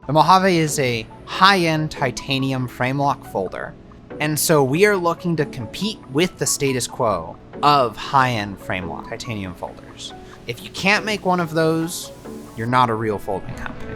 The Mojave is a high-end titanium frame lock folder, and so we are looking to compete with the status quo of high-end frame lock titanium folders. If you can't make one of those, you're not a real folding company.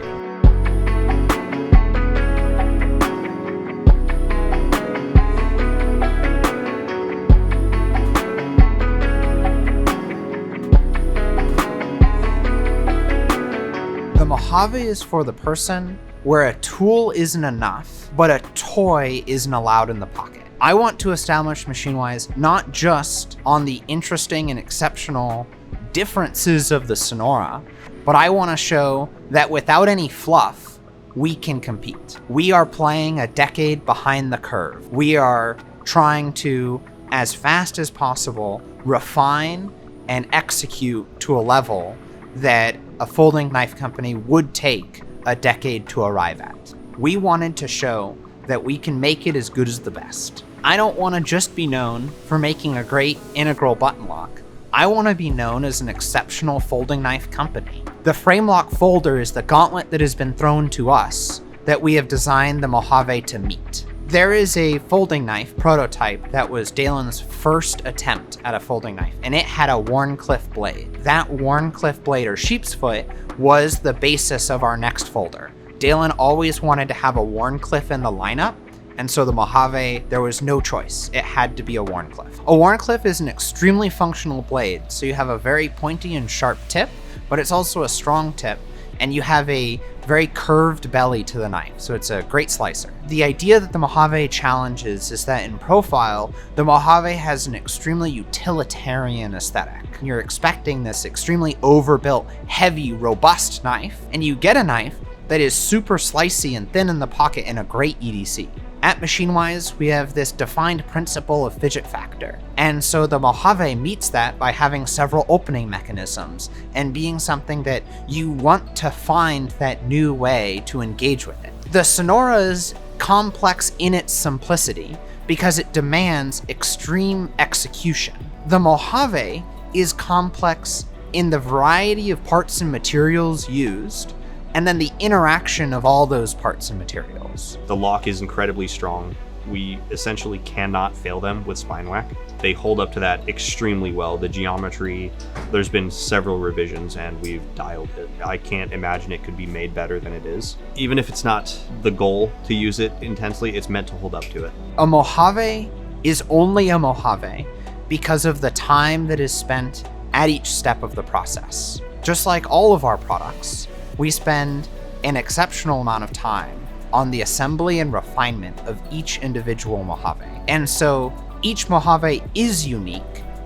The Mojave is for the person where a tool isn't enough, but a toy isn't allowed in the pocket. I want to establish Machinewise not just on the interesting and exceptional differences of the Sonora, but I want to show that without any fluff, we can compete. We are playing a decade behind the curve. We are trying to, as fast as possible, refine and execute to a level that a folding knife company would take a decade to arrive at. We wanted to show that we can make it as good as the best. I don't want to just be known for making a great integral button lock. I want to be known as an exceptional folding knife company. The frame lock folder is the gauntlet that has been thrown to us that we have designed the Mojave to meet. There is a folding knife prototype that was Dalen's first attempt at a folding knife, and it had a Wharncliffe blade. That Wharncliffe blade, or sheep's foot, was the basis of our next folder. Dalen always wanted to have a Wharncliffe in the lineup, and so the Mojave, there was no choice. It had to be a Wharncliffe. A Wharncliffe is an extremely functional blade, so you have a very pointy and sharp tip, but it's also a strong tip, and you have a very curved belly to the knife, so it's a great slicer. The idea that the Mojave challenges is that in profile, the Mojave has an extremely utilitarian aesthetic. You're expecting this extremely overbuilt, heavy, robust knife, and you get a knife that is super slicey and thin in the pocket and a great EDC. At Machinewise, we have this defined principle of fidget factor, and so the Mojave meets that by having several opening mechanisms and being something that you want to find that new way to engage with it. The Sonora is complex in its simplicity because it demands extreme execution. The Mojave is complex in the variety of parts and materials used, and then the interaction of all those parts and materials. The lock is incredibly strong. We essentially cannot fail them with spine whack. They hold up to that extremely well. The geometry, there's been several revisions and we've dialed it. I can't imagine it could be made better than it is. Even if it's not the goal to use it intensely, it's meant to hold up to it. A Mojave is only a Mojave because of the time that is spent at each step of the process. Just like all of our products, we spend an exceptional amount of time on the assembly and refinement of each individual Mojave. And so each Mojave is unique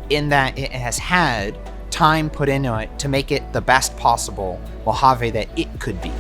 in that it has had time put into it to make it the best possible Mojave that it could be.